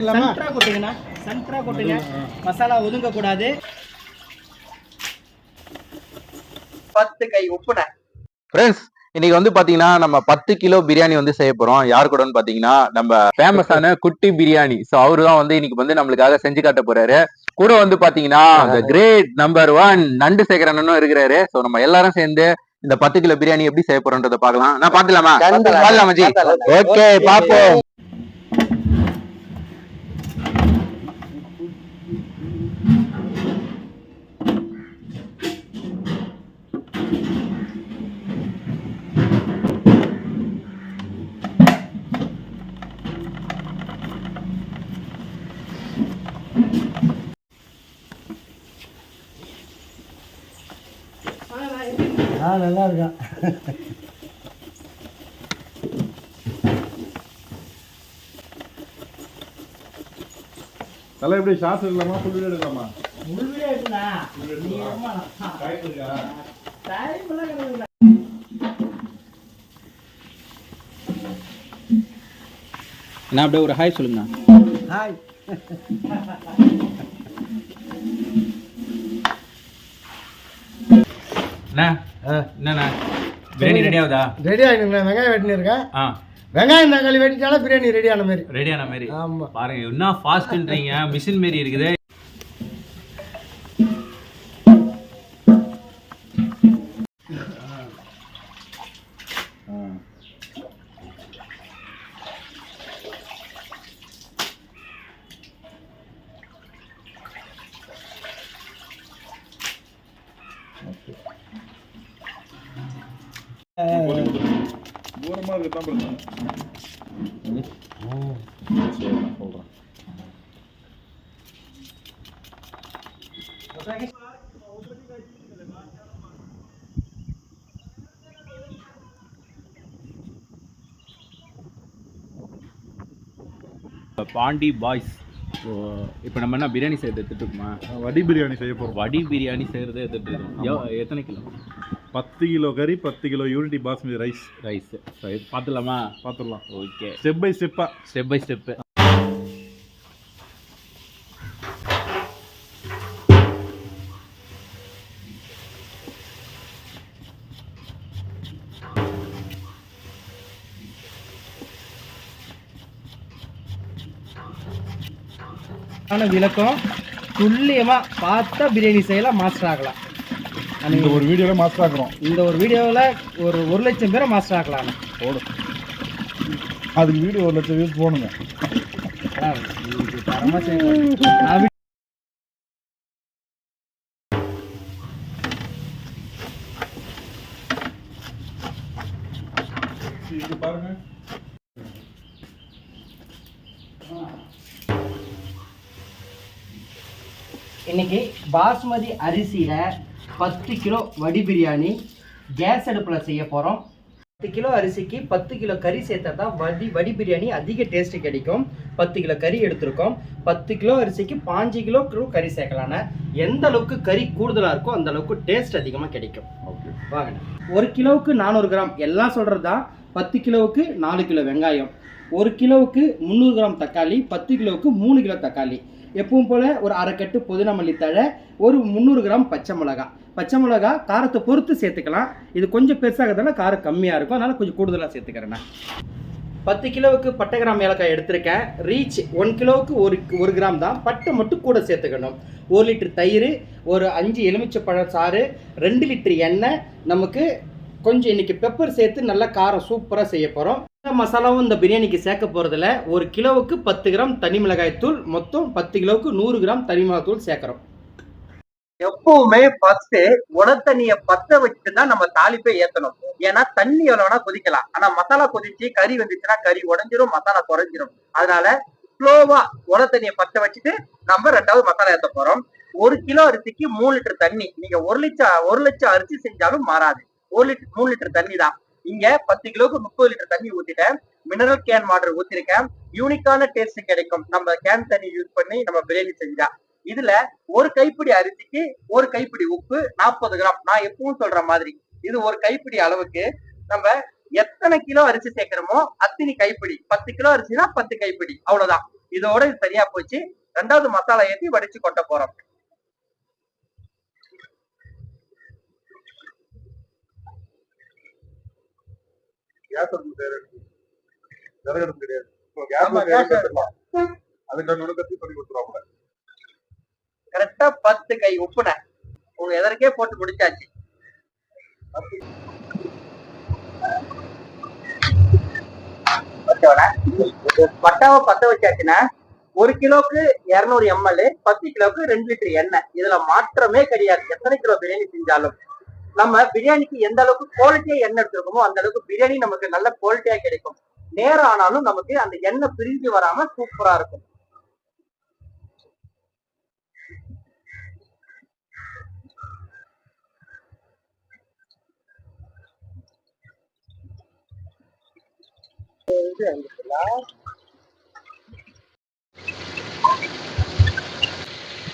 சென்டரா கொட்டுங்கண்ணா, சென்டரா கொட்டுங்க. மசாலா ஒதுங்க கூடாது. 10 கை உப்புன. ஃப்ரெண்ட்ஸ், இன்னைக்கு வந்து பாத்தீங்கன்னா நம்ம 10 கிலோ பிரியாணி வந்து செய்ய போறோம். யாரு கூடன்னு பாத்தீங்கன்னா நம்ம ஃபேமஸான குட்டி பிரியாணி. சோ அவரு தான் வந்து இன்னைக்கு வந்து நம்மளுக்காக செஞ்சு காட்ட போறாரு. கூட வந்து பாத்தீங்கன்னா கிரேட் நம்பர் 1 நண்டு சேகரனும் இருக்கிறாரு. சோ நம்ம எல்லாரும் சேர்ந்து இந்த 10 கிலோ பிரியாணி எப்படி செய்ய போறோன்றத பாக்கலாம். நான் பாத்துலாமா? பாத்துலாமா ஜி? ஓகே, பாப்போம். நல்லா இருக்கா? நல்லா எப்படி ஷார்ட்ஸ் எடுக்கலாமா, ஃபுல் வீடியோ எடுக்கலாமா? ஃபுல் வீடியோ எடுக்கலா. நீ அம்மா டைம் இருக்கா? டைம் எல்லாம் கிடையாது. நான் அப்படியே ஒரு ஹாய் சொல்லுங்க. ஹாய். என்னண்ணா பிரியாணி ரெடி ஆகுதா? ரெடி ஆகிடுங்களா? வெங்காயம் வெட்டினு இருக்கேன். வெங்காயம் தக்காளி வெட்டிட்டாலும் பிரியாணி ரெடியான மாதிரி. ரெடியான மாதிரி. ஆமா பாருங்க, என்ன ஃபாஸ்ட்ன்றீங்க, மிஷின் மாதிரி இருக்குது. தூரமா இருக்குதான் பிரச்சனை. சரி, நான் சொல்றேன். பாண்டி பாய்ஸ். இப்போ நம்ம என்ன பிரியாணி செய்யறது எடுத்துட்டு இருக்கோமா? வடி பிரியாணி செய்ய போறோம். வடி பிரியாணி செய்யறதே எடுத்துட்டு இருக்கோம். எத்தனை கிலோ? 10 கிலோ கறி, 10 கிலோ யூனிட்டி பாஸ்மதி ரைஸ். பார்த்துலாமா? பார்த்துடலாம். ஓகே, ஸ்டெப் பை ஸ்டெப்பா. Step by step. விளக்கம் துல்லியமா பார்த்தா பிரியாணி செய்யலாம், மாஸ்டர் ஆகலாம். இந்த ஒரு வீடியோல மாஸ்டர் ஆக்குறோம். இந்த ஒரு வீடியோவில் ஒரு 1 லட்சம் பேரை மாஸ்டர் ஆகலாம். போடும், அதுக்கு வீடியோ 1 லட்சம் வியூஸ் போடுங்க. தரமாக செய்யணும். இது பாருங்க. இன்னைக்கு பாஸ்மதி அரிசியில 10 கிலோ வடி பிரியாணி கேஸ் அடுப்பில் செய்ய போகிறோம். 10 கிலோ அரிசிக்கு 10 கிலோ கறி சேர்த்தா தான் வடி பிரியாணி அதிக டேஸ்ட் கிடைக்கும். 10 கிலோ கறி எடுத்திருக்கோம். 10 கிலோ அரிசிக்கு 5 கிலோ கறி சேர்க்கலான்னு. எந்த அளவுக்கு கறி கூடுதலாக இருக்கோ அந்த அளவுக்கு டேஸ்ட் அதிகமாக கிடைக்கும். வாங்க, 1 கிலோவுக்கு 400 கிராம் எல்லாம் சொல்கிறது தான். 10 கிலோவுக்கு 4 கிலோ வெங்காயம், 1 கிலோவுக்கு 300 கிராம் தக்காளி, 10 கிலோவுக்கு 3 கிலோ தக்காளி, எப்பவும் போல் ஒரு 1/2 கட்டு புதினா மல்லித்தழை, ஒரு 300 கிராம் பச்சை மிளகா. பச்சை மிளகா காரத்தை பொறுத்து சேர்த்துக்கலாம். இது கொஞ்சம் பெருசாகிறதுனால காரம் கம்மியாக இருக்கும், அதனால் கொஞ்சம் கூடுதலாக சேர்த்துக்கிறேண்ணா. 10 கிலோவுக்கு பட்டை கிராம் ஏலக்காய் எடுத்திருக்கேன். ரீச் 1 கிலோவுக்கு 1 கிராம் தான். பட்டை மட்டும் கூட சேர்த்துக்கணும். 1 லிட்டர் தயிர், ஒரு 5 எலுமிச்சைப்பழம் சாறு, 2 லிட்டர் எண்ணெய். நமக்கு கொஞ்சம் இன்னைக்கு பெப்பர் சேர்த்து நல்லா காரம் சூப்பராக செய்ய போகிறோம். இந்த மசாலாவும் இந்த பிரியாணிக்கு சேர்க்க போகிறதுல 1 கிலோவுக்கு 10 கிராம் தனி மிளகாய் தூள், மொத்தம் 10 கிலோவுக்கு 100 கிராம் தனி மிளகாய் தூள் சேர்க்குறோம். எப்பவுமே ஃபர்ஸ்ட் உணத்தண்ணிய பத்த வச்சுட்டு தான் நம்ம தாளிப்பை ஏத்தணும். ஏன்னா தண்ணி எவ்வளவு வேணா கொதிக்கலாம், ஆனா மசாலா கொதிச்சு கறி வந்துச்சுன்னா கறி உடஞ்சிரும், மசாலா குறைஞ்சிரும். அதனால ஸ்லோவா உணத்தண்ணிய பத்த வச்சுட்டு நம்ம 2வது மசாலா ஏத்த போறோம். 1 கிலோ அரிசிக்கு 3 லிட்டர் தண்ணி. நீங்க 1 லட்சம் அரிசி செஞ்சாலும் மாறாது. 3 லிட்டர் தண்ணி தான். இங்க 10 கிலோக்கு 30 லிட்டர் தண்ணி ஊத்திட்டேன். மினரல் கேன் வாட்டர் ஊத்திருக்கேன். யூனிக்கான டேஸ்ட் கிடைக்கும் நம்ம கேன் தண்ணி யூஸ் பண்ணி நம்ம பிரியாணி செஞ்சா. இதுல 1 கைப்பிடி அரிசிக்கு 1 கைப்பிடி உப்பு, 40 கிராம். நான் எப்பவும் சொல்ற மாதிரி இது 1 கைப்பிடி அளவுக்கு நம்ம எத்தனை கிலோ அரிசி சேர்க்கிறோமோ அத்தனை கைப்பிடி. 10 கிலோ அரிசினா 10 கைப்பிடி, அவ்வளவுதான். இதோட இது சரியா போச்சு. 2வது மசாலா ஏத்தி வடிச்சு கொட்ட போறோம். கரெக்டா 10 கை உப்புன உங்க எதற்கே போட்டு முடிச்சாச்சு. பட்டாவை பத்த வச்சாச்சுன்னா 1 கிலோக்கு 200 ml, 10 கிலோக்கு 2 லிட்டர் எண்ணெய். இதுல மாற்றமே கிடையாது. எத்தனை கிலோ பிரியாணி செஞ்சாலும் நம்ம பிரியாணிக்கு எந்த அளவுக்கு குவாலிட்டியா எண்ணெய் எடுத்துருக்கோமோ அந்த அளவுக்கு பிரியாணி நமக்கு நல்ல குவாலிட்டியா கிடைக்கும். நேரம் ஆனாலும் நமக்கு அந்த எண்ணெய் பிரிஞ்சு வராம சூப்பரா இருக்கும்.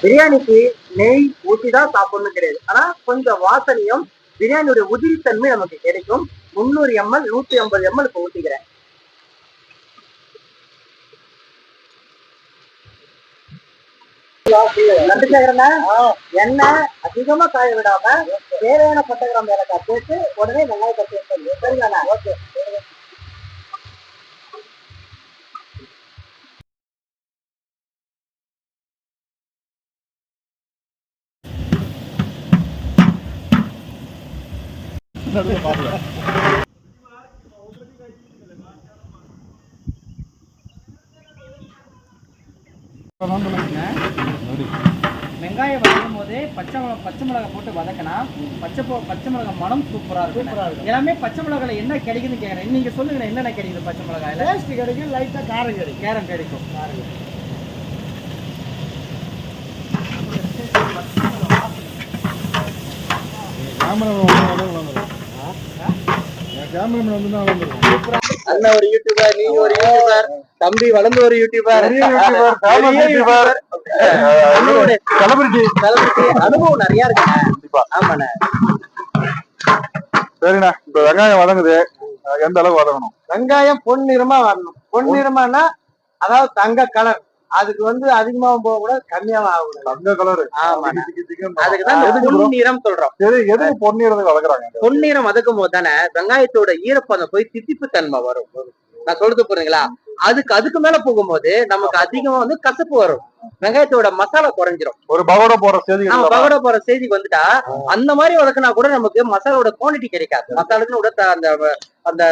பிரியாணிக்கு நெய் ஊற்றிதான் சாப்பிடணும் கிடையாது. ஆனா கொஞ்சம் வாசனையும் பிரியாணியோட உதிரித்தன்மை நமக்கு கிடைக்கும். 300 ml 150 ml இப்ப ஊத்திக்கிறேன். எண்ணெய் அதிகமா காய விடாம தேவையான பட்டகிராம் ஏலக்காய் போட்டு உடனே வெங்காயத்தை சேர்த்து சரிங்களா? ஓகே. வெங்காயம் வதக்கும் போதே பச்சை மிளகாய் போட்டு வதக்கினா பச்சை மிளகாய் மனம் சூப்பரா இருக்கும். எல்லாமே பச்சை மிளகாய் என்ன கிடைக்குதுன்னு கேட்கறேன். நீங்க சொல்லுங்க என்னென்ன கிடைக்குது பச்சை மிளகாயில? டேஸ்ட் கிடைக்கும், லைட்டா காரம் கிடைக்கும். அண்ணா ஒரு யூடியூபர், நீங்க ஒரு யூடியூபர், தம்பி வளர்ந்து ஒரு யூடியூபர், அனுபவம் நிறைய இருக்குண்ணா. ஆமாண்ணா. சரிண்ணா, இப்ப வெங்காயம் வதங்குது, எந்த அளவுக்கு வதங்கணும்? வெங்காயம் பொன்னிறமா வரணும். பொன்னிறமானா அதாவது தங்க கலர். அதுக்கு அதிகமாவும் போக கூட கம்மியாவும் ஆகக்கூடாது. தங்க கலர். அதுக்குதான் பொன்னிறம் சொல்றோம். எதுக்கு பொன்னிறத்துக்கு வதக்குறாங்க? பொன்னிறம் வதக்கும் போது தானே வெங்காயத்தோட ஈரப்பதம் போய் தித்திப்பு தன்மை வரும். நான் சொல்றது புரியுதுங்களா? அதுக்கு மேல போகும்போது நமக்கு அதிகமா கசப்பு வரும். வெங்காயத்தோட மசாலா குறைஞ்சிரும். ஒரு பகோடா போற செய்தி வந்துட்டா அந்த மாதிரி வதக்கினா கூட நமக்கு மசாலாவோட குவான்டிட்டி கிடைக்காது. மசாலாக்கு கூட அந்த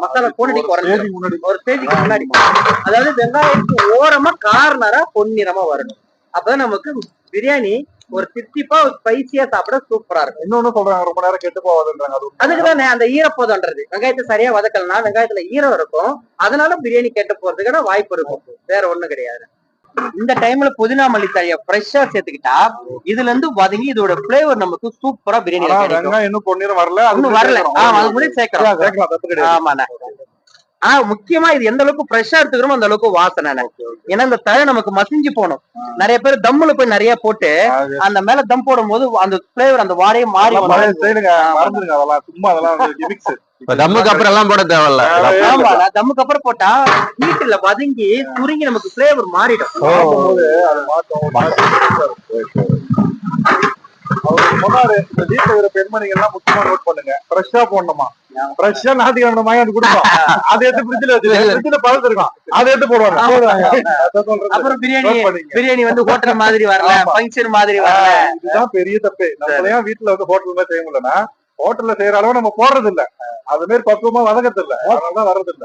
மசாலா குவான்டிட்டி குறைஞ்சிரும் ஒரு ஸ்டேஜுக்கு முன்னாடி. அதாவது வெங்காயத்துக்கு ஓரமா கார்னரா பொன்னிறமா வரணும். அப்பதான் நமக்கு பிரியாணி ஒரு தித்திப்பா ஸ்பைசியா சாப்பிட சூப்பரா இருக்கும். இன்னொன்னு சொல்றாங்க, ரொம்ப நேரம் கெட்டு போவாதுன்றாங்க. அதுக்குதானே அந்த ஈரப்பதம்ன்றது. வெங்காயத்தை சரியா வதக்கலன்னா வெங்காயத்துல ஈரம் இருக்கும். அதனால பிரியாணி கெட்டு போறதுக்கான வாய்ப்பு இருக்கும். வேற ஒண்ணும் கிடையாது. இந்த டைம்ல புதினா மல்லி தழைய ஃப்ரெஷ்ஷா சேர்த்துக்கிட்டா இதுல இருந்து வதங்கி இதோட பிளேவர் நமக்கு சூப்பரா பிரியாணி வெங்காயம் இன்னும் பொன்னிறம் வரல. அது முன்னாடி சேர்க்கலாம். ஆமாண்ணா. முக்கியமா இது எந்த அளவுக்கு ஃப்ரெஷ்ஷா எடுத்துக்கிறோமோ அந்த அளவுக்கு வாசனை. ஏன்னா இந்த தழை நமக்கு மசிஞ்சு போகணும். நிறைய பேர் தம்முல போய் நிறைய போட்டு அந்த மேல தம் போடும் போது அந்த பிளேவர் அந்த வாடையே மாறி மறந்துருங்க. அதெல்லாம் சும்மா தம்முக்கு அப்புறம் எல்லாம் போட தேவையில்ல. தம்முக்கு அப்புறம் போட்டா ஹீட்ல வதங்கி சுருங்கி நமக்கு பிளேவர் மாறிடும். அவருக்கு முன்னாடி இந்த வீட்டுல இருக்கிற பெண்மணிகள் எல்லாம் முக்கியமா நோட் பண்ணுங்க. ஃப்ரெஷ்ஷா போடணுமா? ஃப்ரெஷ்ஷா ஞாயிற்றுக்கிழமை அது கொடுப்போம். அதை எடுத்து ஃப்ரிட்ஜ்ல பழுத்திருக்கோம். அதை எடுத்து போடுவாங்க. அப்புறம் பிரியாணி ஹோட்டல் மாதிரி வரல, ஃபங்க்ஷன் மாதிரி வரல. இதுதான் பெரிய தப்பு. நம்ம ஏன் வீட்டுல ஹோட்டல் மாதிரி செய்ய முடியலன்னா ஹோட்டல்ல செய்யற அளவு நம்ம போடுறது இல்ல. அது மாதிரி பக்குவமா வதக்கறது இல்ல. அதனாலதான் வர்றது இல்ல.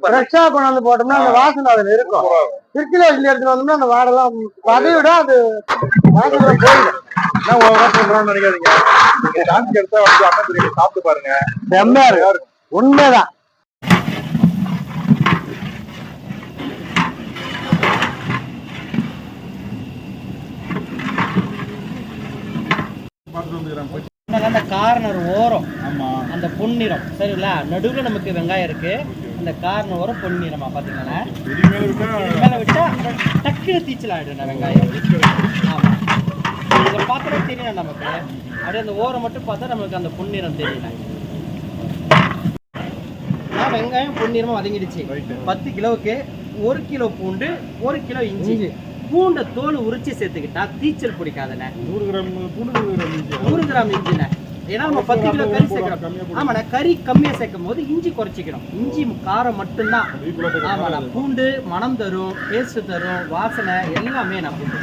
ஃப்ரெஷ்ஷா கொண்டாந்து போட்டோம்னா அந்த வாசனை அதுல இருக்கும். ஃப்ரிட்ஜ்ல வச்சு எடுத்துட்டு வந்தோம்னா அந்த வாடெல்லாம் அதை விட அது வாசனை போயிடும். நினைக்காதீங்க. நீங்க சான்ஸ் எடுத்தா அண்ணன் பிரியாணி சாப்பிட்டு பாருங்க. செம்மையா இருக்கும். உண்மைதான். அந்த கார்னர் ஓரம் அந்த பொன்னிறம் சரிங்களா? நடுவுல நமக்கு வெங்காயம் இருக்கு. அந்த கார்னர் ஓரம் பொன்னிறமா பாத்தீங்கன்னா மேல விட்டா டக்குனு தீச்சல் ஆயிடும் வெங்காயம். ஆமா, இதை பார்த்தாலே தெரியணும் நமக்கு. அப்படியே அந்த ஓரம் மட்டும் பார்த்தா நமக்கு அந்த பொன்னிறம் தெரியல. ஏன்னா வெங்காயம் பொன்னிறமா வதங்கிடுச்சு. 10 கிலோவுக்கு 1 கிலோ பூண்டு, 1 கிலோ இஞ்சி. பூண்டை தோல் உரிச்சு சேர்த்துக்கிட்டா தீச்சல் பிடிக்காதுண்ணே. 100 கிராம் பூண்டு, 100 கிராம் இஞ்சிண்ணே. ஏன்னா நம்ம 10 கிலோ கறி சேர்க்கிறோம். ஆமாண்ணா, கறி கம்மியாக சேர்க்கும் போது இஞ்சி குறைச்சிக்கணும். இஞ்சி காரம் மட்டும்தான். ஆமாண்ணா, பூண்டு மனம் தரும், டேஸ்ட் தரும், வாசனை எல்லாமே நான் பூண்டு.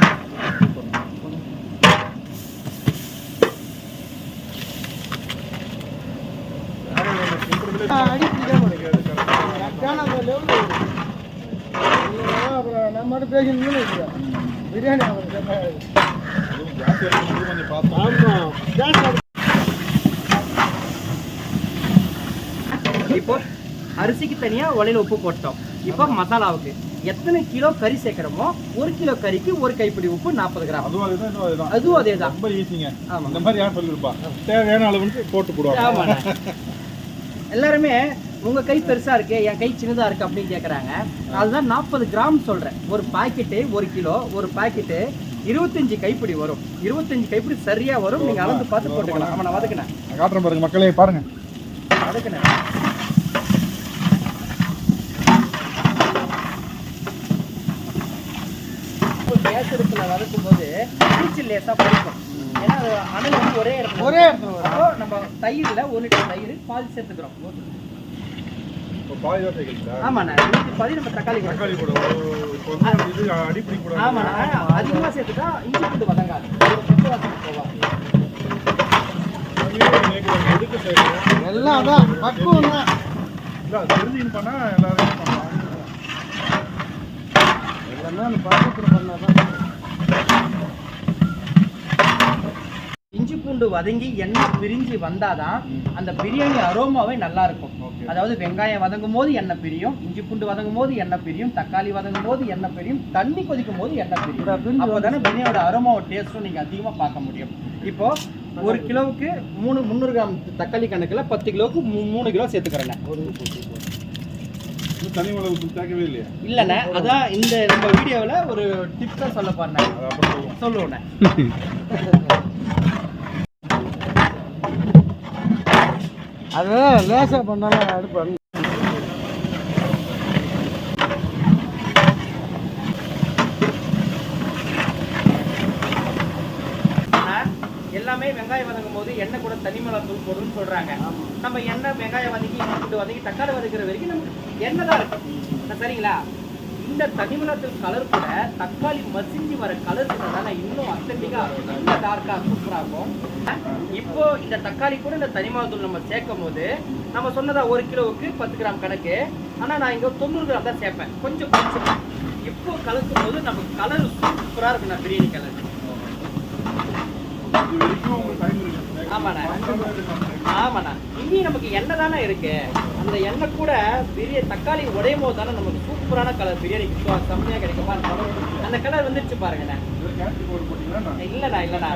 இப்போ அரிசிக்கு தனியா உலையில உப்பு போட்டோம். இப்போ மசாலாவுக்கு எத்தனை கிலோ கறி சேர்க்கிறோமோ 1 கிலோ கறிக்கு 1 கைப்பிடி உப்பு 40 கிராம். அதுவும் அதேதான். ரொம்ப ஈஸிங்க. ஆமா, இந்த மாதிரி யார் சொல்லிருப்பா? தேவையான அளவுக்கு போட்டு போடுவாங்க. ஆமாண்ணா. எல்லாருமே உங்க கை பெருசா இருக்கு, என் கை சின்னதா இருக்கு அப்படின்னு கேக்குறாங்க. அதுதான் 40 கிராம் சொல்றேன். ஒரு பாக்கெட்டு 1 கிலோ, ஒரு பாக்கெட்டு 25 கைப்பிடி வரும். 25 கைப்பிடி சரியா வரும். நீங்க அளந்து பார்த்து போட்டுக்கலாம். ஆமா, நான் வதக்கினேன். காட்டுறேன் பாருங்க மக்களே, பாருங்க. வதக்கினேன். கேஸ் அடுப்புல வதக்கும் போது தீச்சல் லேசா பிடிக்கும். ஏன்னா அனல் வந்து ஒரே இடத்துல. அப்போ நம்ம தயிர்ல 1 லிட்டர் தயிர் பாதி சேர்த்துக்கிறோம். ஆமாண்ணா, பாதி நம்ம தக்காளி கூட. ஆமாண்ணா, அதிகமா சேர்த்துட்டா இஞ்சி பூண்டு வதங்காது. எல்லாம் அதான் பக்குவம் தான். தெரிஞ்சுன்னு பண்ணா எல்லாரும் பண்ணலாம். எல்லாமே பக்குவத்துல பண்ணாதான். இஞ்சி பூண்டு வதங்கி எண்ணெய் பிரிஞ்சு வந்தாதான் அந்த பிரியாணி அரோமாவே நல்லா இருக்கும். அதாவது வெங்காயம் வதங்கும் போது எண்ணெய் பிரியும், இஞ்சி பூண்டு வதங்கும் போது எண்ணெய் பிரியும், தக்காளி வதங்கும் போது எண்ணெய் பிரியும், தண்ணி கொதிக்கும் போது எண்ணெய் பிரியும். அப்போதானே பிரியாணியோட அரோமாவோட டேஸ்ட்டும் நீங்க அதிகமா பார்க்க முடியும். இப்போ 1 கிலோவுக்கு 300 கிராம் தக்காளி கணக்குல 10 கிலோவுக்கு 3 கிலோ சேர்த்துக்கிறேன். தனி மிளகு சேர்க்கவே இல்லையா? இல்லண்ணே, அதான் இந்த நம்ம வீடியோவில் ஒரு டிப்ஸா சொல்ல போறேன். சொல்லுவோண்ணே. அது லேசா பண்ணாலும் அடுப்பு எல்லாமே வெங்காயம் வதங்கும் போது எண்ணெய் கூட தனி மிளகாத்தூள் போடுன்னு சொல்றாங்க. நம்ம எண்ணெய் வெங்காயம் வதக்கி இஞ்சி வதக்கி தக்காளி வதக்கிற வரைக்கும் நமக்கு எண்ணெய் தான் இருக்கும். சரிங்களா? இந்த தனி மிளகாத்தூள் கலர் கூட தக்காளி மசிஞ்சு வர கலர் தானே இன்னும் அத்தன்டிக்கா இன்னும் டார்க்கா சூப்பரா இருக்கும். இப்போ இந்த தக்காளி கூட இந்த தனி மிளகாத்தூள் நம்ம சேர்க்கும் போது நம்ம சொன்னதா 1 கிலோவுக்கு 10 கிராம் கணக்கு. ஆனா நான் இங்க 90 கிராம் தான் சேர்ப்பேன். கொஞ்சம் குறைச்சிப்பேன். இப்போ கலக்கும் போது நமக்கு கலர் சூப்பரா இருக்கும். நான் பிரியாணி கலர். ஆமாண்ணா, ஆமாண்ணா. இனி நமக்கு எண்ணெய் தானே இருக்கு. அந்த எண்ணெய் கூட பெரிய தக்காளி உடையும் போது தானே நமக்கு சூப்பரான கலர் பிரியாணிக்கு செம்மையா கிடைக்குமா? அந்த கலர் வந்துருச்சு பாருங்கண்ணா. இல்லண்ணா, இல்லண்ணா.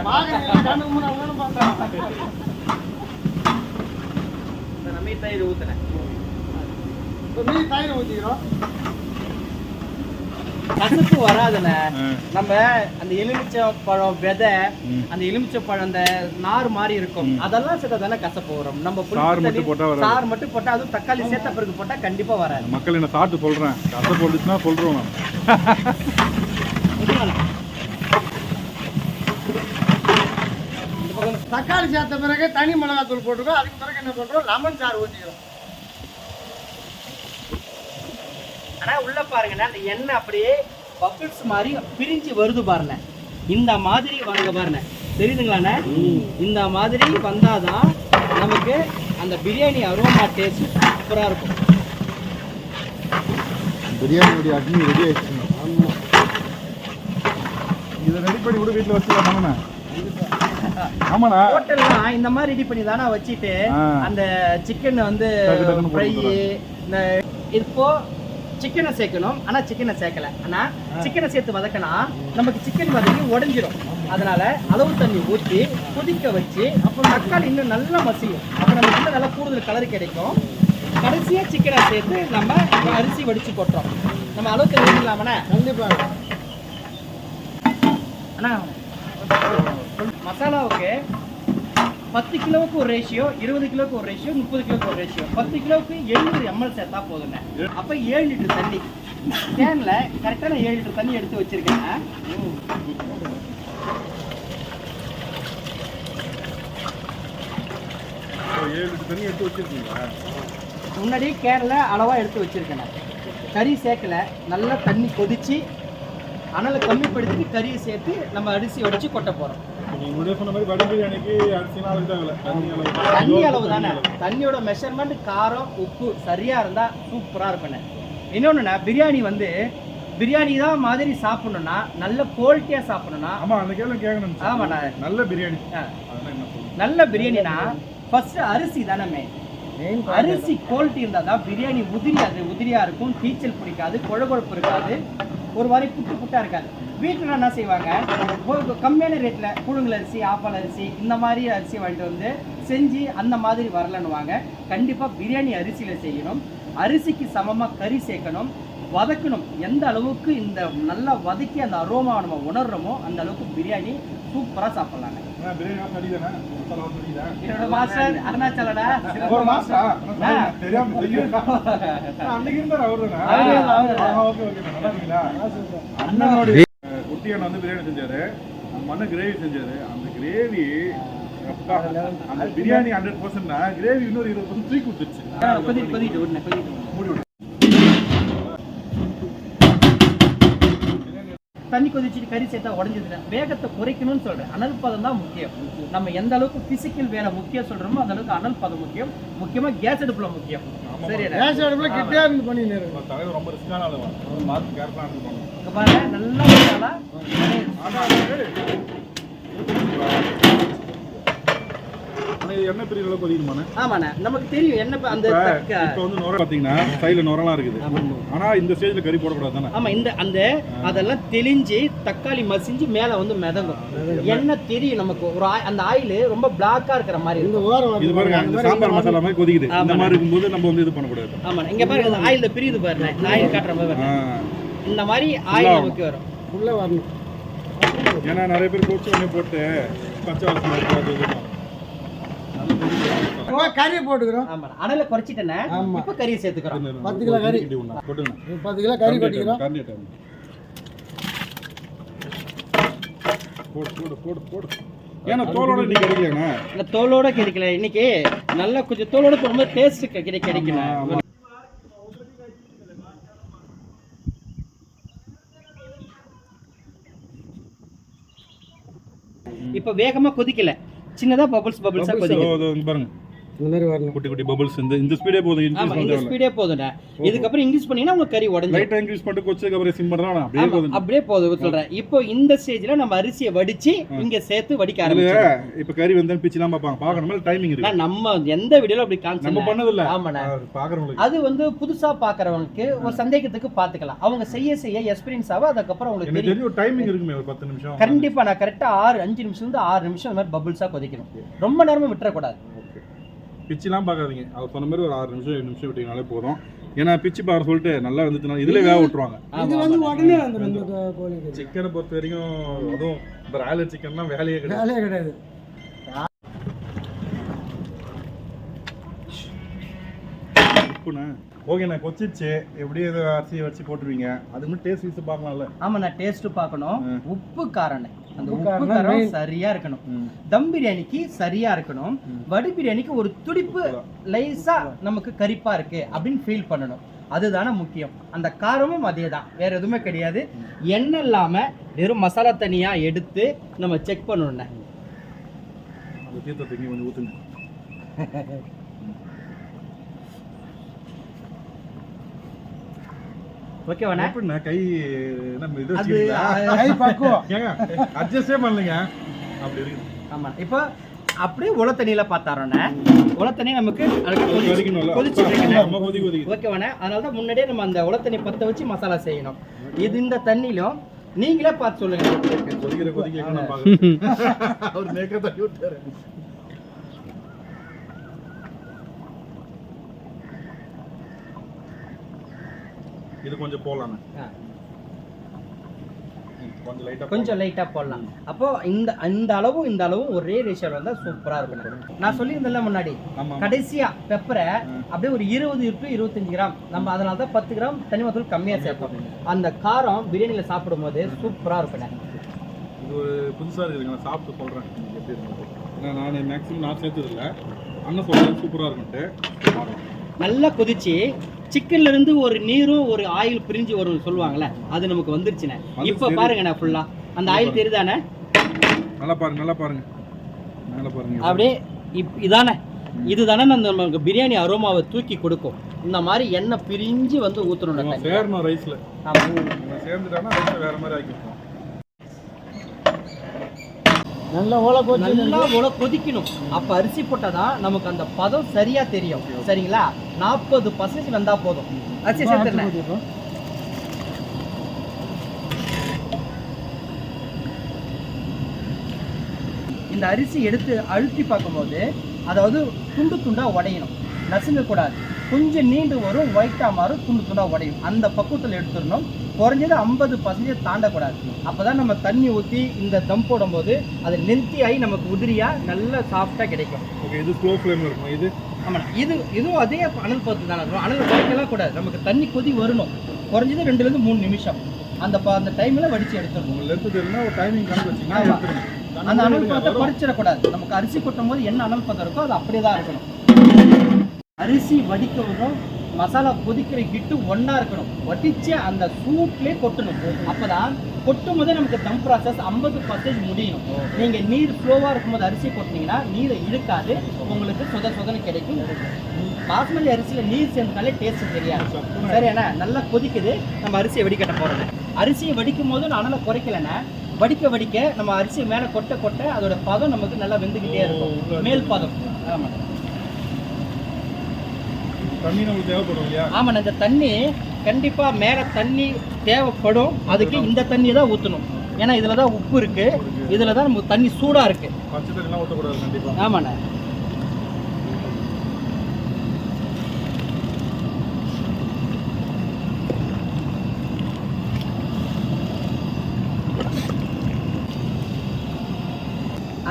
நம்ம தயிர் ஊத்துனேன். தயிர் ஊத்திக்கிறோம். கசப்பு வராதுண்ணே. நம்ம அந்த எலுமிச்சை பழம் விதை, அந்த எலுமிச்சை பழம் அந்த நார் மாதிரி இருக்கும், அதெல்லாம் சேர்த்தா தானே கசப்பு வரும். நம்ம சார் மட்டும் போட்டா அதுவும் தக்காளி சேர்த்த பிறகு போட்டா கண்டிப்பா வராது. மக்கள் என்ன சாப்பிட்டு சொல்றேன், கசப்பு வந்துச்சுன்னா சொல்றோம். தக்காளி சேர்த்த பிறகு தனி மிளகாத்தூள் போட்டுக்கோ. அதுக்கு பிறகு என்ன பண்றோம், லெமன் சாறு ஊற்றிக்கிறோம். ஆனா உள்ள பாருங்கண்ணா, அந்த எண்ணெய் அப்படியே பபிள்ஸ் மாதிரி பிரிஞ்சு வருது பாருங்க. இந்த மாதிரி வாங்க பாருங்க, தெரியுதுங்களாண்ணே? இந்த மாதிரி வந்தாதான் நமக்கு அந்த பிரியாணி அரோமா டேஸ்ட் சூப்பரா இருக்கும். பிரியாணியோட அக்னி ரெடி ஆயிடுச்சு. இதை ரெடி பண்ணி கூட வீட்டில் வச்சுக்கலாமாண்ணா? ஆமாண்ணா, ஹோட்டல்லாம் இந்த மாதிரி ரெடி பண்ணி தானே வச்சுட்டு அந்த சிக்கன் வந்து ஃப்ரை இந்த இப்போ சிக்கனை சேர்க்கணும். ஆனால் சிக்கனை சேர்க்கல. ஆனால் சிக்கனை சேர்த்து வதக்கினா நமக்கு சிக்கன் வதக்கி உடஞ்சிடும். அதனால அளவு தண்ணி ஊற்றி கொதிக்க வச்சு அப்புறம் தக்காளி இன்னும் நல்லா மசியும். அப்புறம் நமக்கு இன்னும் நல்லா கூடுதல் கலர் கிடைக்கும். கடைசியாக சிக்கனை சேர்த்து நம்ம அரிசி வடித்து போட்டோம். நம்ம அளவு தண்ணி ஊற்றிக்கலாமண்ணே? கண்டிப்பாக. அண்ணா, மசாலாவுக்கு 10 கிலோவுக்கு ஒரு ரேஷியோ, 20 கிலோவுக்கு ஒரு ரேஷியோ, 30 கிலோவுக்கு ஒரு ரேஷியோ. 10 கிலோவுக்கு 700 ml சேர்த்தா போதுங்க. அப்போ 7 லிட்டர் தண்ணி கேன்ல கரெக்டான 7 லிட்டர் தண்ணி எடுத்து வச்சிருக்கேன். முன்னாடி கேன்ல அளவா எடுத்து வச்சிருக்கேன். கறி சேர்க்கல, நல்லா தண்ணி கொதிச்சு அனலை கம்மிப்படுத்தி கறியை சேர்த்து நம்ம அரிசி வடிச்சு கொட்ட போறோம். தண்ணி அளவு தானே, தண்ணியோட மெஷர்மெண்ட் காரம் உப்பு சரியா இருந்தா சூப்பரா இருக்கும். இன்னொன்னு பிரியாணி வந்து பிரியாணி தான் மாதிரி சாப்பிடணும்னா நல்ல குவாலிட்டியா சாப்பிடணும்னா ஆமாண்ணா நல்ல பிரியாணினா ஃபர்ஸ்ட் அரிசி தானே மெயின். அரிசி குவாலிட்டி இருந்தால் தான் பிரியாணி உதிரியா இருக்கும், தீச்சல் பிடிக்காது, குழகுழப்பு இருக்காது, ஒரு மாதிரி புட்டு புட்டா இருக்காது. வீட்டில் என்ன செய்வாங்க, கம்மியான ரேட்டில் புழுங்கல் அரிசி, ஆப்பால் அரிசி இந்த மாதிரி அரிசி வாங்கிட்டு வந்து செஞ்சு அந்த மாதிரி வரலன்னுவாங்க. கண்டிப்பாக பிரியாணி அரிசியில் செய்யணும். அரிசிக்கு சமமாக கறி சேர்க்கணும், வதக்கணும். எந்த அளவுக்கு இந்த நல்லா வதக்கி அந்த அரோமாவை நம்ம உணர்றோமோ அந்த அளவுக்கு பிரியாணி சூப்பராக சாப்பிட்லாங்க. என்னோட மாஸ்டர் அருணாச்சலடா குட்டியான வந்து பிரியாணி செஞ்சாரு, மண்ணு கிரேவி செஞ்சாரு. அந்த கிரேவி அந்த பிரியாணி 100%னா கிரேவி இன்னொரு 20% தூக்கி கொடுத்துருச்சு. தண்ணி கொதிச்சுட்டு கறி சேர்த்தா உடஞ்சிதுன்னா வேகத்தை குறைக்கணும்னு சொல்றேன். அனல் பதம் தான் முக்கியம். நம்ம எந்த அளவுக்கு பிசிக்கல் வேலை முக்கியம் சொல்றோமோ அந்த அளவுக்கு அனல் பதம் முக்கியம். முக்கியமா கேஸ் அடுப்புல முக்கியம். சரி, கேஸ் அடுப்புல கிட்டே இருந்து பண்ணிடுங்க. தலைவர் ரொம்ப ரிஸ்கான ஆளு, மார்க் கேர்ஃபுல்லா இருக்கணும். இங்க பாருங்க, நல்லா மசாலா என்ன பெரிய அளவு கொதிக்குமானே? ஆமாண்ணே, நமக்கு தெரியும் என்ன அந்த இப்போ வந்து நுர பாத்தீங்கன்னா சைடுல நுரலாம் இருக்குது. ஆனா இந்த ஸ்டேஜ்ல கறி போடக்கூடாது தானே? ஆமா, இந்த அந்த அதெல்லாம் தெளிஞ்சு தக்காளி மசிஞ்சு மேல வந்து மிதங்கும். என்ன தெரியும் நமக்கு ஒரு அந்த ஆயில் ரொம்ப பிளாக்கா இருக்கிற மாதிரி இருக்கும். இது பாருங்க, இந்த சாம்பார் மசாலா மாதிரி கொதிக்குது. இந்த மாதிரி இருக்கும்போது நம்ம வந்து இது பண்ணக்கூடாது. ஆமா, இங்க பாருங்க, அந்த ஆயில் பிரியுது பாருங்க, ஆயில் காட்டுற மாதிரி இந்த மாதிரி ஆயில் நமக்கு வரும். உள்ள வரணும். ஏன்னா நிறைய பேர் கோச்சு ஒண்ணே போட்டு பச்சை வாசனை இருக்காது. கறி போட்டுக்கிறோம். ஆமா, அனலை குறைச்சிட்டேனே, இப்ப கறியை சேர்த்துக்கிறோம். 10 கிலோ கறி போட்டுங்க. 10 கிலோ கறி கொட்டிக்கிறோம். போடு. ஏன்னா தோலோட நீ கிடைக்கலண்ணா. இல்ல, தோலோட கிடைக்கல. இன்னைக்கு நல்லா கொஞ்சம் தோலோட போடும்போது டேஸ்ட் கிடைக்கல. இப்ப வேகமா கொதிக்கல, சின்னதா பபிள்ஸா கொதிக்குது பாருங்க. இந்த மாதிரி வரணும், குட்டி குட்டி பபிள்ஸ். இந்த ஸ்பீடே போதும். இந்த ஸ்பீடே போதும்டா. இதுக்கு அப்புறம் இன்க்ரீஸ் பண்ணீனா உங்க கறி உடைஞ்சு லைட்டா இன்க்ரீஸ் பண்ணிட்டு கொச்சதுக்கு அப்புறம் சிம் பண்றா அப்படியே போதும் சொல்றேன். இப்போ இந்த ஸ்டேஜ்ல நம்ம அரிசியை வடிச்சு இங்க சேர்த்து வடிக்க ஆரம்பிச்சோம். இப்போ கறி வந்தா பிச்சிலாம் பாப்பாங்க, பார்க்கணுமா டைமிங் இருக்கு. நம்ம எந்த வீடியோல அப்படி கான்செப்ட் நம்ம பண்ணது இல்ல. ஆமாண்ணா, பாக்குறவங்களுக்கு அது வந்து புதுசா பாக்குறவங்களுக்கு ஒரு சந்தேகத்துக்கு பாத்துக்கலாம். அவங்க செய்ய எக்ஸ்பீரியன்ஸ் ஆகும். அதுக்கு அப்புறம் உங்களுக்கு தெரியும் ஒரு டைமிங் இருக்குமே, ஒரு 10 நிமிஷம். கண்டிப்பா நான் கரெக்டா 5 நிமிஷம் இருந்து 6 நிமிஷம் இந்த மாதிரி பபிள்ஸா கொதிக்கணும். ரொம்ப நேரமா விட்டுற கூடாது. பிச்சுலாம் பார்க்காதீங்க. அவர் சொன்ன மாதிரி ஒரு 6 நிமிஷம் 7 நிமிஷம் விட்டீங்கனாலே போதும். ஏன்னா பிச்சு பாரு சொல்லிட்டு நல்லா வந்துச்சுன்னா இதுல வேக விட்டுருவாங்க. இது வந்து உடனே வந்துடும். சிக்கனை பொறுத்த வரைக்கும், அதுவும் பிராய்லர் சிக்கன்னா வேலையே கிடையாது. உப்புண்ணா ஓகேண்ணா, கொச்சிச்சு எப்படியும் இதை அரிசியை வச்சு போட்டுருவீங்க. அது மட்டும் டேஸ்ட் வீசி பார்க்கலாம்ல? ஆமா, நான் டேஸ்ட் பார்க்கணும். உப்பு காரணம், அந்த உப்பு காரம் சரியா இருக்கணும். தம் பிரியாணிக்கு சரியா இருக்கணும். வடி பிரியாணிக்கு ஒரு துடிப்பு லைஸா நமக்கு கரிப்பா இருக்கு அப்படின்னு ஃபீல் பண்ணணும். அதுதானே முக்கியம். அந்த காரமும் அதே தான், வேற எதுவுமே கிடையாது. எண்ணெய் இல்லாம வெறும் மசாலா தனியா எடுத்து நம்ம செக் பண்ணணும். கொஞ்சம் ஊத்துங்க. ஓகேவாண்ணா? கை கை பக்குவம் ஏங்க அட்ஜஸ்டே பண்ணலங்க, அப்படி இருக்கு. ஆமா, இப்போ அப்படியே உல தண்ணியில பார்த்தாரோண்ணே. உல தண்ணி நமக்கு ஓகேவாண்ணே. அதனால தான் முன்னாடியே நம்ம அந்த உல தண்ணி பற்ற வச்சு மசாலா செய்யணும். இது இந்த தண்ணியிலும் நீங்களே பார்த்து சொல்லுங்க. அவர் மேக்க தள்ளி விட்டாரு. இது கொஞ்சம் போலாமே. கொஞ்சம் லைட்டா போடலாம். அப்போ இந்த அளவும் ஒரே ரேஷியோல வந்தா சூப்பரா இருக்கும். நான் சொல்லியிருந்தேன்ல முன்னாடி, கடைசியா பெப்பரை அப்படியே ஒரு 20 to 25 கிராம், நம்ம அதனால தான் 10 கிராம் தனி மிளகாய் கம்மியா சேர்ப்போம். அந்த காரம் பிரியாணியில சாப்பிடும் போது சூப்பரா இருக்கும். இது ஒரு புதுசா இருக்குதுங்க, நான் சாப்பிட்டு சொல்றேன் எப்படி இருக்கு. நான் மேக்ஸிமம் நான் சேர்த்ததில்ல, அண்ணன் சொல்றது சூப்பரா இருக்குன்ட்டு. நல்லா கொதிச்சு சிக்கன்ல இருந்து ஒரு நீரும் ஒரு ஆயில் பிரிஞ்சு வரும் சொல்லுவாங்கல்ல, அது நமக்கு வந்துருச்சுண்ணே. இப்ப பாருங்கண்ணே, ஃபுல்லா அந்த ஆயில் தெரியுதானே? நல்லா பாருங்க அப்படியே இதுதானே நமக்கு பிரியாணி அரோமாவை தூக்கி கொடுக்கும். இந்த மாதிரி எண்ணெய் பிரிஞ்சு வந்து ஊற்றணும் சேரணும் ரைஸ்ல. சேர்ந்துட்டானா ரைஸ் வேற மாதிரி ஆக்கிப்போம். நல்லா ஓலை கொதிக்கணும். அப்ப அரிசி போட்டாதான் நமக்கு அந்த பதம் சரியா தெரியும். சரிங்களா? 40% வந்தா போதும். அரிசி சேர்த்துறேன். இந்த அரிசி எடுத்து அழுத்தி பார்க்கும்போது, அதாவது துண்டு துண்டா உடையணும், நசுங்க கூடாது. கொஞ்சம் நீண்டு வரும், ஒயிட்டா மாறும், துண்டு துண்டா உடையும். அந்த பக்குவத்தில் எடுத்துடணும். குறைஞ்சது 50% தாண்டக்கூடாது. அப்பதான் நம்ம தண்ணி ஊற்றி இந்த தம் போடும்போது அது நெருத்தி ஆகி நமக்கு உதிரியா நல்ல சாஃப்டா கிடைக்கும். இது ஸ்லோ ஃப்ளேம்ல இருக்கும். இது ஆமா, இதுவும் அதே அனல் பத்து தானே இருக்கும். அனல் குறைக்கலாம் கூடாது. நமக்கு தண்ணி கொதி வரணும். குறைஞ்சது 2 to 3 நிமிஷம். அந்த டைம்ல வடிச்சு எடுத்துடணும். லென்த் தெரியுமா? ஒரு டைமிங் கணக்கு வச்சுக்கோங்க. அந்த அனல் பதத்தை குறைச்சிடக்கூடாது. நமக்கு அரிசி கொட்டும் போது என்ன அனல் பதம் இருக்கோ அது அப்படியே தான் இருக்கணும். அரிசி வடிக்க விடும், மசாலா கொதிக்கிற ஹிட்டு ஒன்றா இருக்கணும். வடிச்சு அந்த சூட்லேயே கொட்டணும். அப்போதான் கொட்டும் போதே நமக்கு தம் ப்ராசஸ் 50% முடியணும். நீங்கள் நீர் ஃப்ளோவாக இருக்கும்போது அரிசி கொட்டினீங்கன்னா நீரை இழுக்காது, உங்களுக்கு சொதன்னு கிடைக்கும். பாஸ்மதி அரிசியில் நீர் சேர்ந்தாலே டேஸ்ட் தெரியாது. சரியாண்ணா? நல்லா கொதிக்குது. நம்ம அரிசியை வடிகட்ட போகிறோம். அரிசியை வடிக்கும் போது நான் அனலை குறைக்கலைன்னா, வடிக்க நம்ம அரிசி மேலே கொட்ட அதோட பதம் நமக்கு நல்லா வெந்துக்கிட்டே இருக்கும். மேல் பதம். ஆமாம், தண்ணி நமக்கு தேவைப்படும் இல்லையா? ஆமாண்ணா. இந்த தண்ணி கண்டிப்பா மேல தண்ணி தேவைப்படும். அதுக்கு இந்த தண்ணி தான் ஊற்றணும். ஏன்னா இதுல தான் உப்பு இருக்கு, இதுல தான் நமக்கு தண்ணி சூடா இருக்கு. பச்சை தண்ணிலாம் ஊற்றக்கூடாது கண்டிப்பா. ஆமாண்ணா.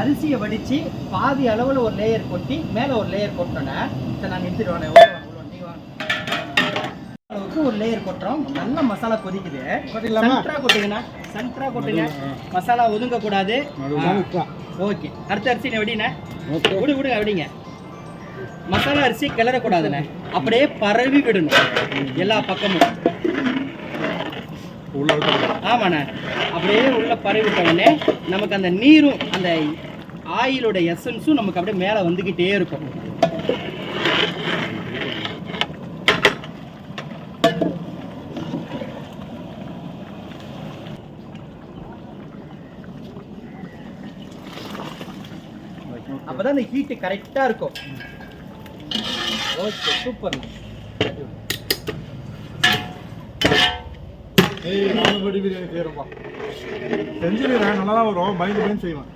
அரிசியை வடிச்சு பாதி அளவுல ஒரு லேயர் கொட்டி மேல ஒரு லேயர் கொட்டோன்னே, நான் நிறுத்திடுவேன். ஒரு லேயர் கொட்டுறோம். நல்ல மசாலா கொதிக்குது. சென்ட்ரா கொட்டுங்க. மசாலா ஒதுங்க கூடாது. ஓகே, அடுத்த அரிசி வெடிண்ணே. விடுங்க வெடிங்க. மசாலா அரிசி கிளறக்கூடாதுண்ணே, அப்படியே பரவி விடணும் எல்லா பக்கமும். ஆமாண்ணே, அப்படியே உள்ள பரவி விட்ட உடனே நமக்கு அந்த நீரும் அந்த ஆயிலோட எசன்ஸும் நமக்கு அப்படியே மேலே வந்துக்கிட்டே இருக்கும். அப்பதான் அந்த ஹீட் கரெக்டா இருக்கும். Okay, super. நானும் வெடி பிரியாணி செய்யறப்பா. செஞ்சுக்கிறேன், நல்லா தான் வரும். பயந்து செய்வேன்.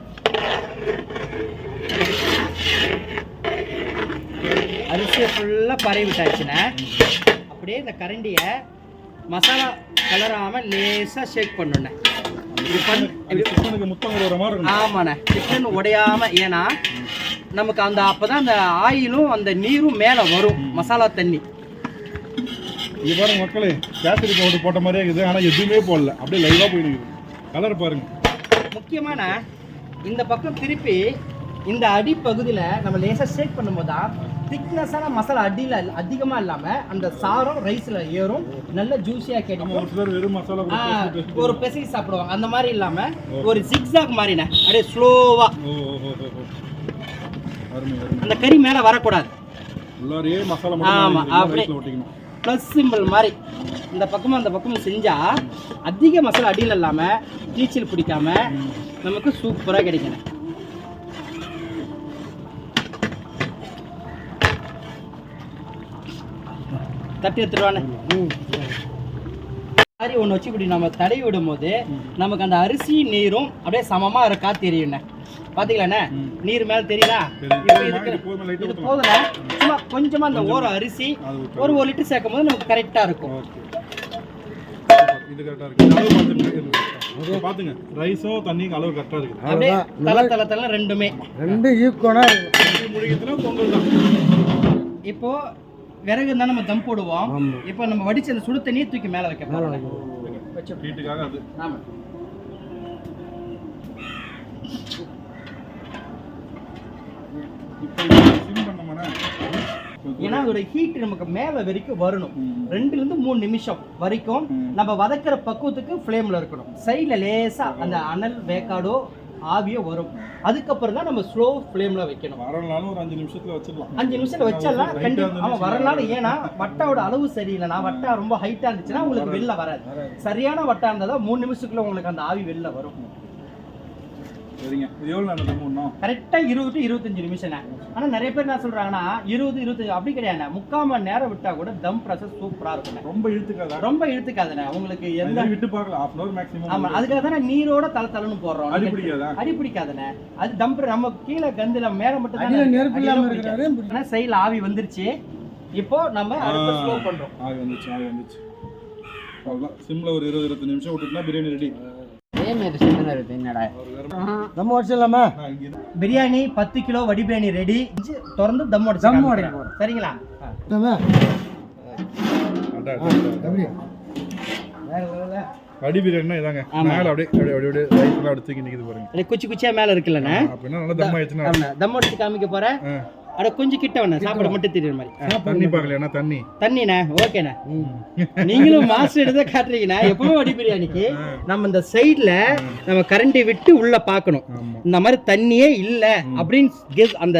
அரிசியை ஃபுல்லா பரவி விட்டாச்சுன்னா, அப்படியே இந்த கரண்டியை மசாலா கலராம லேசா ஷேக் பண்ணணும். ஆமாண்ணே, சிக்கன் உடையாம. ஏன்னா நமக்கு அந்த அப்பதான் அந்த ஆயிலும் அந்த நீரும் மேல வரும், மசாலா தண்ணி. இது பாருங்க மக்களே, கேசரி பவுடர் போட்ட மாதிரியே இருக்குது. ஆனா எதுவுமே போடல, அப்படியே லைவா போயிருக்கு. கலர் பாருங்க. முக்கியமான இந்த பக்கம் திருப்பி இந்த அடி பகுதியில நம்ம லேசா ஷேக் பண்ணும்போது தான் திக்னஸான மசாலா அடியில் அதிகமா இல்லாம அந்த சாரம் ரைஸ்ல ஏறும், நல்ல ஜூஸியா கிடைக்கும். ஒரு பெசை சாப்பிடுவாங்க, அந்த மாதிரி இல்லாம ஒரு ஜிக்ஸாக் மாதிரிண்ணே, அப்படியே ஸ்லோவா. அந்த கறி மேல வரக்கூடாது. ஆமா, அப்படியே ப்ளஸ் சிம்பிள் மாதிரி இந்த பக்கமும் அந்த பக்கமும் செஞ்சா அதிக மசாலா அடியில் இல்லாம நீச்சல் பிடிக்காம நமக்கு சூப்பரா கிடைக்கணும். தட்டி எடுத்துருவானே மாதிரி ஒன்று வச்சு இப்படி நம்ம தடவி விடும் போது நமக்கு அந்த அரிசி நீரும் அப்படியே சமமா இருக்கா தெரியுண்ணே. பாத்தீங்களாண்ணே, நீர் மேல தெரியுதா? இது போதுண்ணே. சும்மா கொஞ்சமா அந்த ஓர அரிசி ஒரு 1 லிட்டர் சேர்க்கும் போது நமக்கு கரெக்டா இருக்கும். பாத்துங்க ரைஸோ தண்ணிக்கு அளவு கரெக்டா இருக்கு. அப்படியே தல ரெண்டுமே ஈக்குவலா முடிக்கிறதுனா பொங்கல் தான். இப்போ விறகு தான் நம்ம தம் போடுவோம். இப்போ நம்ம வடிச்ச அந்த சுடு தண்ணியை தூக்கி மேல வைக்க போறோம். வீட்டுக்காக அது. ஆமா. இப்போ சிம் பண்ணோம்னா ஏன்னா அதோட ஹீட் நமக்கு மேல வரைக்கும் வரணும். 2 ல இருந்து 3 நிமிஷம் வரைக்கும் நம்ம வதக்குற பக்குவத்துக்கு ஃப்ளேம்ல இருக்கணும். சைடுல லேசா அந்த அனல் வேக்காடோ ஆவியோ வரும். அதுக்கப்புறம் தான் நம்ம ஸ்லோ ஃப்ளேம்ல வைக்கணும். வரனாலும் ஒரு 5 நிமிஷத்துல வச்சிடலாம். 5 நிமிஷத்துல வச்சிடலாம் கண்டிப்பா. ஆமா வரனால ஏன்னா வட்டாவோட அளவு சரியில்லைனா வட்டா ரொம்ப ஹைட்டா இருந்துச்சுன்னா உங்களுக்கு வெளில வராது. சரியான வட்டா இருந்தா தான் 3 நிமிஷத்துக்குள்ள உங்களுக்கு அந்த ஆவி வெளில வரும். சரிங்க. இது எவ்வளவு நேரம் தம் பண்ணணும்? கரெக்டா 20 to 25 நிமிஷம். ஆனா நிறைய பேர் என்ன சொல்றாங்கன்னா 20 25 அப்படி கிடையாது. 3/4 மணி நேரம் விட்டா கூட தம் ப்ராசஸ் சூப்பரா இருக்கும். ரொம்ப இழுத்துக்காதா? ரொம்ப இழுத்துக்காதுண்ணே. உங்களுக்கு எந்த விட்டு பார்க்கலாம். 1/2 hour மேக்ஸிமம். ஆமா அதுக்காக தான் நீரோட தலன்னு போடுறோம். அடி பிடிக்காதா? அடி பிடிக்காதுண்ணே. அது தம் நம்ம கீழே கந்துல மேல மட்டும் தான் நெருப்பு இல்லாம இருக்கிறாரு. ஆனா சைடுல ஆவி வந்துருச்சு. இப்போ நம்ம அடுப்பு ஸ்லோ பண்றோம். ஆவி வந்துச்சு. அவ்வளவுதான். சிம்ல ஒரு 20-25 நிமிஷம் விட்டுட்டா பிரியாணி ரெடி. நம்ம வச்சிடலாமா? பிரியாணி 10 கிலோ வடி பிரியாணி ரெடி. திறந்து தம் அடிச்சு சரிங்களா? வடி பிரியாணினா இதாங்க. மேல அப்படியே ரைஸ் எல்லாம் எடுத்து தூக்கி நிக்குது பாருங்க. குச்சி குச்சியா மேல இருக்குல்லண்ணே. அப்படின்னா நல்லா தம் ஆயிடுச்சுனா தம் அடிச்சு காமிக்க போறேன். அட கொஞ்சம் கிட்ட வேணா சாப்பிட மட்டும் தெரியுற மாதிரி. தண்ணி பார்க்கலையா? தண்ணிண்ணே. ஓகேண்ணே. நீங்களும் மாஸ்டர் எடுத்து காட்டுறீங்கண்ணா. எப்பவுமே வடி பிரியாணிக்கு நம்ம இந்த சைட்ல நம்ம கரண்டி விட்டு உள்ள பார்க்கணும். இந்த மாதிரி தண்ணியே இல்ல அப்படின்னு அந்த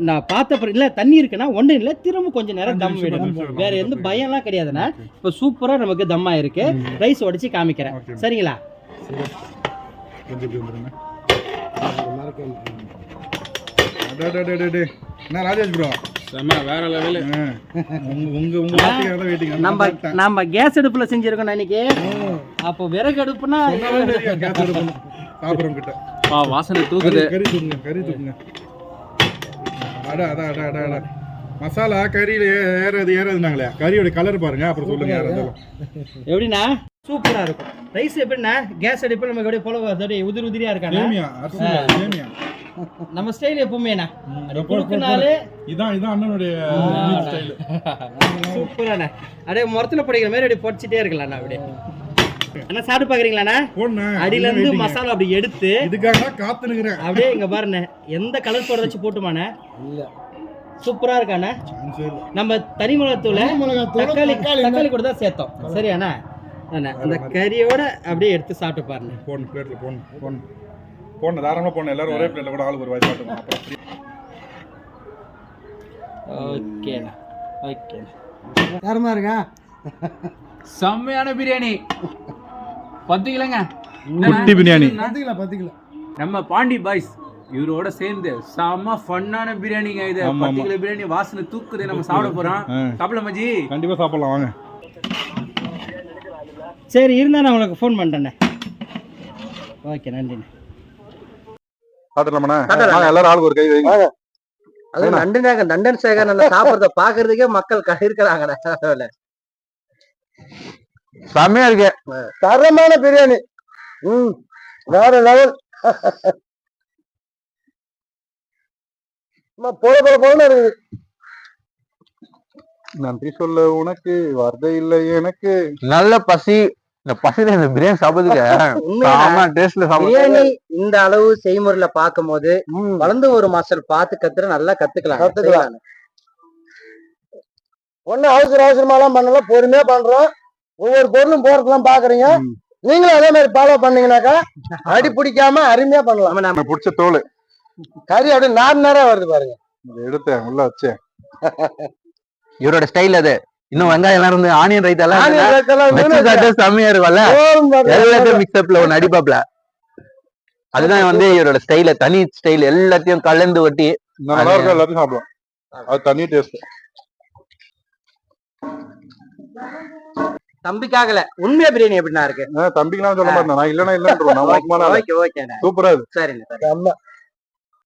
நான் பார்த்த இல்ல தண்ணி இருக்குன்னா ஒன்றும் இல்லை திரும்ப கொஞ்சம் நேரம் தம் விடணும். வேற எந்த பயம்லாம் கிடையாதுண்ணா. இப்போ சூப்பரா நமக்கு தம்மா இருக்கு. ரைஸ் உடைச்சு காமிக்கிறேன் சரிங்களா? என்ன ராஜேஷ் ப்ரோ செம்ம வேற லெவல். உங்க வார்த்தைக்காக தான் வெயிட்டிங். நம்ம கேஸ் அடுப்புல செஞ்சிருக்கோம் அன்னைக்கு. அப்போ விறகு அடுப்புனா கேஸ் அடுப்பு சாப்பிடுறோம் கிட்ட வாசனை தூக்குது. கறி தூக்குங்க. அட மசாலா கறியில ஏறாதுனாங்களே. கறியோட கலர் பாருங்க. அப்புறம் சொல்லுங்க யாரா இருந்தாலும். எப்படின்னா சூப்பரா இருக்கும். ரைஸ் எப்படின்னா கேஸ் அடுப்புல நமக்கு அப்படியே போல உதிரியா இருக்காங்க. நம்ம ஸ்டைல் எப்பவுமேண்ணா கொடுக்கனாலே இதான் அண்ணனுடைய ஸ்டைல். சூப்பராண்ணா. அப்படியே முரத்துல படிக்கிற மாதிரி அப்படியே பொடிச்சிட்டே இருக்கலாம். அப்படியே அண்ணா சாப்பிட்டு பாக்குறீங்களாண்ணா? அடியில இருந்து மசாலா அப்படி எடுத்து இதுக்காக காத்து நிக்கிறேன். அப்படியே இங்க பாருண்ணே எந்த கலர் பவுடர் வச்சு போட்டுமாண்ணே. சூப்பரா இருக்காண்ணா. நம்ம தனி மிளகாத்தூள் தக்காளி கூட தான் சேர்த்தோம். சரியாண்ணா? அந்த கறியோட அப்படியே எடுத்து சாப்பிட்டு பாருங்க. போடணும் பிளேட்ல போடணும் தாராளமா போடணும். எல்லாரும் ஒரே பிளேட்ல கூட ஆளுக்கு ஒரு வாய் சாப்பிடுவோம். அப்புறம் ஓகேண்ணா. யாருமா இருக்கா? செம்மையான பிரியாணி 10 கிலோங்க. குட்டி பிரியாணி 10 கிலோ. நம்ம பாண்டி பாய்ஸ் இவரோட சேர்ந்து செம்ம ஃபன்னான பிரியாணிங்க இது. 10 கிலோ பிரியாணி வாசனை தூக்குது. நம்ம சாப்பிட போறோம். சாப்பிடலாம் மஜி. கண்டிப்பா சாப்பிடலாம் வாங்க. சரி இருந்தா நான் உங்களுக்கு ஃபோன் பண்றேண்ணே. ஓகே நன்றிண்ணே. எல்லாரும் ஆளுக்கு ஒரு கை வைங்க. அது நண்டன் சேகர் நல்லா சாப்பிடுறத பாக்குறதுக்கே மக்கள் இருக்கிறாங்க. செம்மையா இருக்கு. தரமான பிரியாணி. வேற லெவல். போல இருக்குது. நன்றி சொல்ல உனக்கு வார்த்தை இல்லை எனக்கு. நல்ல பசி. இந்த பசில இந்த பிரியாணி சாப்பிடுறதுக்கு பிரியாணி இந்த அளவு செய்முறையில பார்க்கும் போது வளர்ந்து ஒரு மாஸ்டர் பார்த்து நல்லா கத்துக்கலாம். ஒன்னும் அவசரமா எல்லாம் பண்ணல. பொறுமையா பண்றோம். ஒவ்வொரு பொருளும் போறதுலாம் பாக்குறீங்க. நீங்களும் அதே மாதிரி ஃபாலோ பண்ணீங்கன்னாக்கா அடி பிடிக்காம அருமையா பண்ணலாம். நம்ம பிடிச்ச தோல் கறி அப்படியே நேரா வருது பாருங்க. எடுத்தேன் உள்ள வச்சேன். இவரோட ஸ்டைல் அது. இன்னும் வெங்காயம் எல்லாம் இருந்து ஆனியன் ரைட் எல்லாம் செம்மையா இருக்கும்ல. எல்லாத்தையும் மிக்ஸ்அப்ல ஒன்னு அடிப்பாப்ல. அதுதான் வந்து இவரோட ஸ்டைல. தனி ஸ்டைல். எல்லாத்தையும் கலந்து ஒட்டி நல்லா இருக்கும். எல்லாத்தையும் சாப்பிடுவோம். அது தனி டேஸ்ட். தம்பிக்காகல உண்மையா பிரியாணி எப்படின்னா இருக்கு? தம்பிக்கெல்லாம் சொல்ல மாட்டேன். நான் இல்லன்னா இல்லன்றோம். சூப்பரா இருக்கு. சரிங்க.